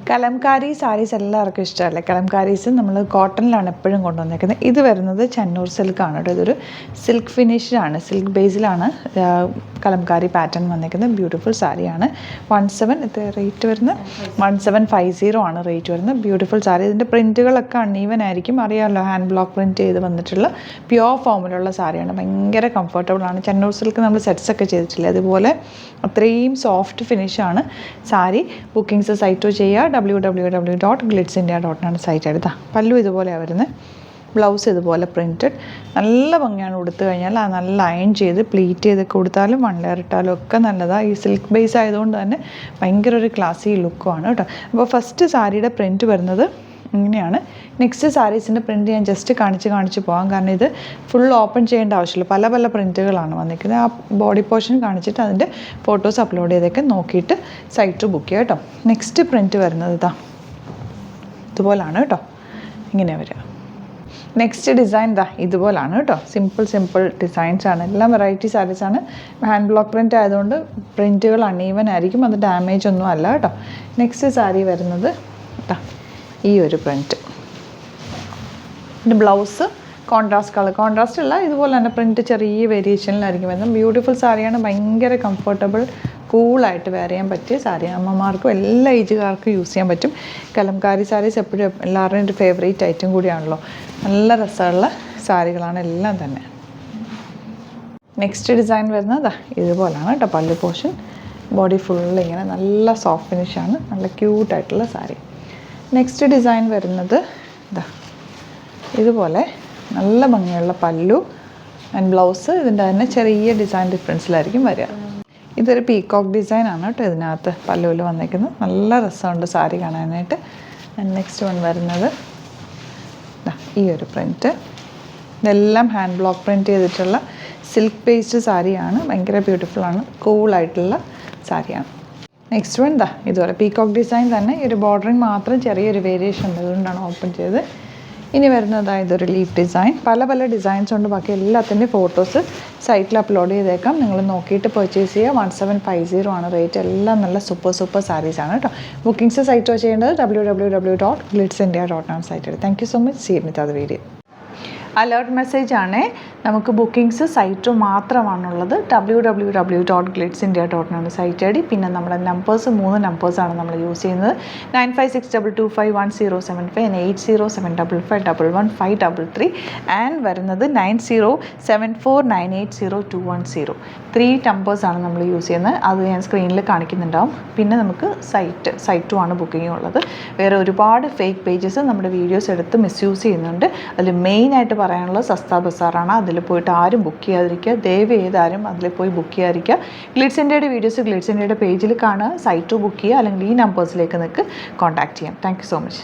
കലംകാരി സാരീസ് എല്ലാവർക്കും ഇഷ്ടമല്ലേ. കലംകാരീസ് നമ്മൾ കോട്ടണിലാണ് എപ്പോഴും കൊണ്ടുവന്നേക്കുന്നത്. ഇത് വരുന്നത് ചന്നൂർ സിൽക്കാണ് കേട്ടോ. ഇതൊരു സിൽക്ക് ഫിനിഷിലാണ്, സിൽക്ക് ബേസിലാണ് കലംകാരി പാറ്റേൺ വന്നേക്കുന്നത്. ബ്യൂട്ടിഫുൾ സാരിയാണ്. 17 റേറ്റ് വരുന്നത് 1750 ആണ് റേറ്റ് വരുന്നത്. ബ്യൂട്ടിഫുൾ സാരി. ഇതിൻ്റെ പ്രിൻറ്റുകളൊക്കെ അൺഈവൻ ആയിരിക്കും, അറിയാമല്ലോ, ഹാൻഡ് ബ്ലോക്ക് പ്രിൻറ്റ് ചെയ്ത് വന്നിട്ടുള്ള പ്യുവർ ഫോമിലുള്ള സാരിയാണ്. ഭയങ്കര കംഫർട്ടബിളാണ്. ചന്നൂർ സിൽക്ക് നമ്മൾ സെറ്റ്സൊക്കെ ചെയ്തിട്ടില്ലേ, അതുപോലെ അത്രയും സോഫ്റ്റ് ഫിനിഷാണ് സാരി. ബുക്കിംഗ്സ് സൈറ്റോ ചെയ്യുക. www.glitzindia.in ആണ് സൈറ്റ് എടുത്താൽ. പല്ലു ഇതുപോലെയാണ് വരുന്നത്. ബ്ലൗസ് ഇതുപോലെ പ്രിൻറ്റഡ്. നല്ല ഭംഗിയാണ്. ഉടുത്തു കഴിഞ്ഞാൽ നല്ല അയൺ ചെയ്ത് പ്ലീറ്റ് ചെയ്തൊക്കെ കൊടുത്താലും 1 ലെയർ ഇട്ടാലും ഒക്കെ നല്ലതാണ്. ഈ സിൽക്ക് ബേസ് ആയതുകൊണ്ട് തന്നെ ഭയങ്കര ഒരു ക്ലാസി ലുക്കുമാണ് കേട്ടോ. അപ്പോൾ ഫസ്റ്റ് സാരിയുടെ പ്രിൻറ്റ് വരുന്നത് ഇങ്ങനെയാണ്. നെക്സ്റ്റ് സാരീസിൻ്റെ പ്രിൻറ്റ് ഞാൻ ജസ്റ്റ് കാണിച്ച് പോകാം. കാരണം ഇത് ഫുൾ ഓപ്പൺ ചെയ്യേണ്ട ആവശ്യമില്ല. പല പല പ്രിൻറ്റുകളാണ് വന്നിരിക്കുന്നത്. ആ ബോഡി പോർഷൻ കാണിച്ചിട്ട് അതിൻ്റെ ഫോട്ടോസ് അപ്ലോഡ് ചെയ്തൊക്കെ നോക്കിയിട്ട് സൈറ്റ് ബുക്ക് ചെയ്യുക കേട്ടോ. നെക്സ്റ്റ് പ്രിൻറ്റ് വരുന്നത് ഇതുപോലാണ് കേട്ടോ. ഇങ്ങനെ വരിക. നെക്സ്റ്റ് ഡിസൈൻ ഇതുപോലാണ് കേട്ടോ. സിമ്പിൾ ഡിസൈൻസാണ്. എല്ലാം വെറൈറ്റി സാരീസാണ്. ഹാൻഡ് ബ്ലോക്ക് പ്രിൻറ്റ് ആയതുകൊണ്ട് പ്രിൻറ്റുകൾ അൺഈവൻ ആയിരിക്കും. അത് ഡാമേജ് ഒന്നും അല്ല കേട്ടോ. നെക്സ്റ്റ് സാരി വരുന്നത് ഈ ഒരു പ്രിൻറ്റ്. ഇതിൻ്റെ ബ്ലൗസ് കോൺട്രാസ്റ്റ് കളർ, കോൺട്രാസ്റ്റ് അല്ല, ഇതുപോലെ തന്നെ പ്രിൻറ്റ് ചെറിയ വേരിയേഷനിലായിരിക്കും വരുന്നത്. ബ്യൂട്ടിഫുൾ സാരിയാണ്. ഭയങ്കര കംഫർട്ടബിൾ, കൂളായിട്ട് വെയർ ചെയ്യാൻ പറ്റിയ സാരിയാണ്. അമ്മമാർക്കും എല്ലാ ഏജുകാർക്കും യൂസ് ചെയ്യാൻ പറ്റും. കലംകാരി സാരീസ് എപ്പോഴും എല്ലാവരുടെയും ഒരു ഫേവറേറ്റ് ഐറ്റം കൂടിയാണല്ലോ. നല്ല രസമുള്ള സാരികളാണ് എല്ലാം തന്നെ. നെക്സ്റ്റ് ഡിസൈൻ വരുന്നത് ഇതുപോലാണ് കേട്ടോ. പല്ലു പോർഷൻ, ബോഡി ഫുള്ള് ഇങ്ങനെ നല്ല സോഫ്റ്റ് ഫിനിഷാണ്. നല്ല ക്യൂട്ടായിട്ടുള്ള സാരി. നെക്സ്റ്റ് ഡിസൈൻ വരുന്നത് ഇതുപോലെ നല്ല ഭംഗിയുള്ള പല്ലു ആൻഡ് ബ്ലൗസ്. ഇതിൻ്റെ തന്നെ ചെറിയ ഡിസൈൻ ഡിഫറൻസിലായിരിക്കും വരിക. ഇതൊരു പീകോക്ക് ഡിസൈനാണ് കേട്ടോ. ഇതിനകത്ത് പല്ലുവിൽ വന്നിരിക്കുന്നത് നല്ല രസമുണ്ട് സാരി കാണാനായിട്ട്. ആൻഡ് നെക്സ്റ്റ് വൺ വരുന്നത് ഈ ഒരു പ്രിൻറ്റ്. ഇതെല്ലാം ഹാൻഡ് ബ്ലോക്ക് പ്രിൻറ്റ് ചെയ്തിട്ടുള്ള സിൽക്ക് പേസ്റ്റ് സാരിയാണ്. ഭയങ്കര ബ്യൂട്ടിഫുള്ളാണ്, കൂളായിട്ടുള്ള സാരിയാണ്. നെക്സ്റ്റ് വൺ ഇതുപോലെ പീകോക്ക് ഡിസൈൻ തന്നെ. ഈ ഒരു ബോർഡറിങ് മാത്രം ചെറിയൊരു വേരിയേഷൻ ഉണ്ട്, അതുകൊണ്ടാണ് ഓപ്പൺ ചെയ്ത്. ഇനി വരുന്നത് ഇതൊരു ലീഫ് ഡിസൈൻ. പല പല ഡിസൈൻസ് ഉണ്ട്. ബാക്കി എല്ലാത്തിൻ്റെയും ഫോട്ടോസ് സൈറ്റിൽ അപ്ലോഡ് ചെയ്തേക്കാം. നിങ്ങൾ നോക്കിയിട്ട് പർച്ചേസ് ചെയ്യുക. 1750 ആണ് റേറ്റ്. എല്ലാം നല്ല സൂപ്പർ സാരീസാണ് കേട്ടോ. ബുക്കിംഗ്സ് സൈറ്റോ ചെയ്യേണ്ടത് www.glitzindia.in ആണ് site. Thank you so much. See you with other video. Alert message ആണ്. നമുക്ക് ബുക്കിംഗ്സ് സൈറ്റ് മാത്രമാണുള്ളത്. www.glitzindia.in ആണ് സൈറ്റ് ഐ ഡി. പിന്നെ നമ്മുടെ നമ്പേഴ്സ് 3 നമ്പേഴ്സാണ് നമ്മൾ യൂസ് ചെയ്യുന്നത്. 9562251075 and 8075551533 ആൻഡ് വരുന്നത് 9074980210. 3 നമ്പേഴ്സാണ് നമ്മൾ യൂസ് ചെയ്യുന്നത്. അത് ഞാൻ സ്ക്രീനിൽ കാണിക്കുന്നുണ്ടാവും. പിന്നെ നമുക്ക് സൈറ്റും ആണ് ബുക്കിംഗ് ഉള്ളത്. വേറെ ഒരുപാട് ഫേക്ക് പേജസ് നമ്മുടെ വീഡിയോസ് എടുത്ത് മിസ്യൂസ് ചെയ്യുന്നുണ്ട്. അതിൽ മെയിനായിട്ട് പറയാനുള്ളത് സസ്ത ബസാറാണ്. അതിൽ പോയിട്ട് ആരും ബുക്ക് ചെയ്യാതിരിക്കുക. ദയവ് ചെയ്താരും അതിൽ പോയി ബുക്ക് ചെയ്യാതിരിക്കുക. ഗ്ലിറ്റ്സ് ഇന്ത്യയുടെ വീഡിയോസ് ഗ്ലിറ്റ്സ് ഇന്ത്യയുടെ പേജിൽ കാണുക, സൈറ്റ് ബുക്ക് ചെയ്യുക, അല്ലെങ്കിൽ ഈ നമ്പേഴ്സിലേക്ക് നിങ്ങൾക്ക് കോൺടാക്ട് ചെയ്യാം. Thank you so much.